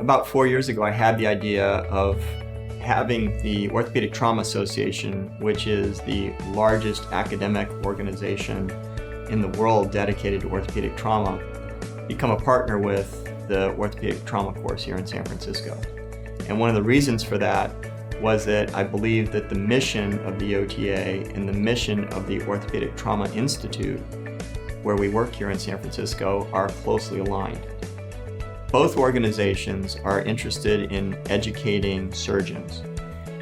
About 4 years ago, I had the idea of having the Orthopaedic Trauma Association, which is the largest academic organization in the world dedicated to orthopedic trauma, become a partner with the Orthopaedic Trauma course here in San Francisco. And one of the reasons for that was that I believe that the mission of the OTA and the mission of the Orthopaedic Trauma Institute, where we work here in San Francisco, are closely aligned. Both organizations are interested in educating surgeons.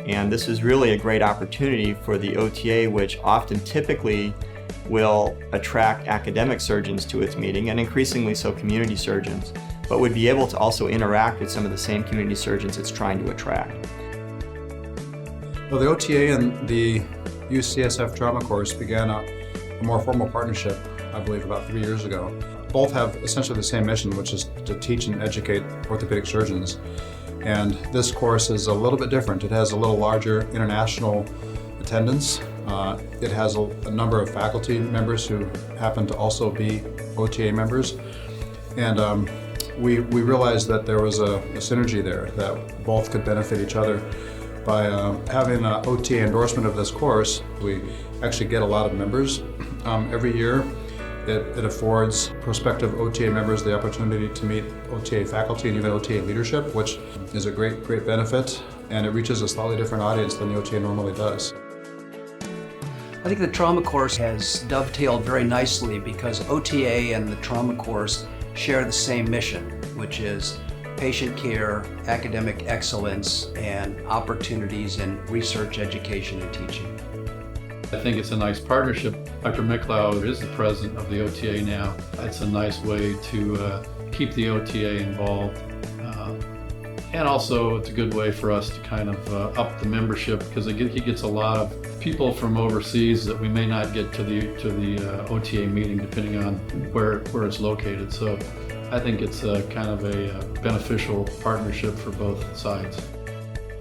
And this is really a great opportunity for the OTA, which often typically will attract academic surgeons to its meeting, and increasingly so community surgeons, but would be able to also interact with some of the same community surgeons it's trying to attract. Well, the OTA and the UCSF trauma course began a more formal partnership, I believe, about 3 years ago. Both have essentially the same mission, which is to teach and educate orthopedic surgeons. And this course is a little bit different. It has a little larger international attendance. It has a number of faculty members who happen to also be OTA members. And we realized that there was a synergy there, that both could benefit each other. By having an OTA endorsement of this course, we actually get a lot of members every year. It affords prospective OTA members the opportunity to meet OTA faculty and even OTA leadership, which is a great benefit, and it reaches a slightly different audience than the OTA normally does. I think the trauma course has dovetailed very nicely because OTA and the trauma course share the same mission, which is patient care, academic excellence, and opportunities in research, education, and teaching. I think it's a nice partnership. Dr. Miklau is the president of the OTA now. It's a nice way to keep the OTA involved. And also it's a good way for us to kind of up the membership, because he gets a lot of people from overseas that we may not get to the OTA meeting depending on where it's located. So I think it's kind of a beneficial partnership for both sides.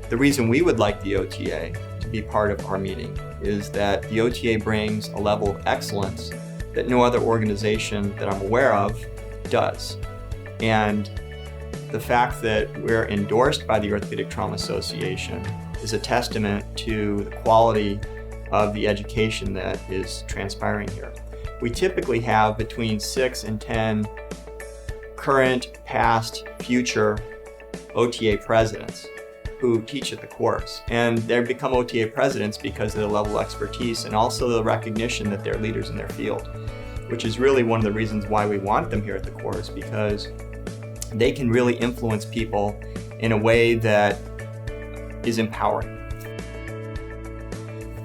The reason we would like the OTA to be part of our meeting is that the OTA brings a level of excellence that no other organization that I'm aware of does. And the fact that we're endorsed by the Orthopaedic Trauma Association is a testament to the quality of the education that is transpiring here. We typically have between 6 and 10 current, past, future OTA presidents who teach at the course. And they become OTA presidents because of the level of expertise and also the recognition that they're leaders in their field, which is really one of the reasons why we want them here at the course, because they can really influence people in a way that is empowering.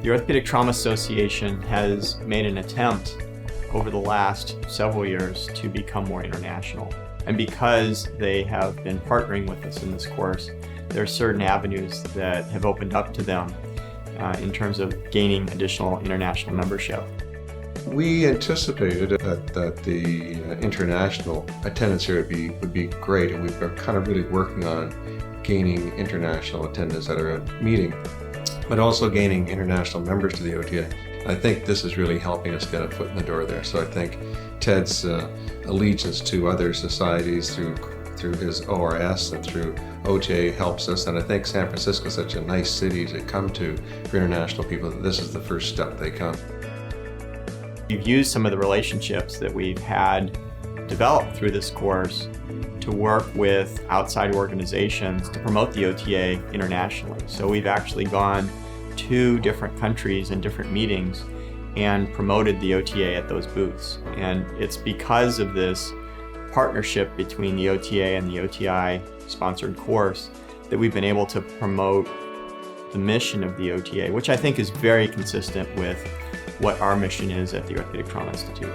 The Orthopaedic Trauma Association has made an attempt over the last several years to become more international. And because they have been partnering with us in this course, there are certain avenues that have opened up to them in terms of gaining additional international membership. We anticipated that the international attendance here would be great, and we've been kind of really working on gaining international attendance at our meeting, but also gaining international members to the OTA. I think this is really helping us get a foot in the door there. So I think Ted's allegiance to other societies through his ORS and through OTA helps us, and I think San Francisco is such a nice city to come to for international people that this is the first step they come. We've used some of the relationships that we've had developed through this course to work with outside organizations to promote the OTA internationally. So we've actually gone to different countries and different meetings and promoted the OTA at those booths. And it's because of this partnership between the OTA and the OTI sponsored course that we've been able to promote the mission of the OTA, which I think is very consistent with what our mission is at the Orthopaedic Trauma Institute.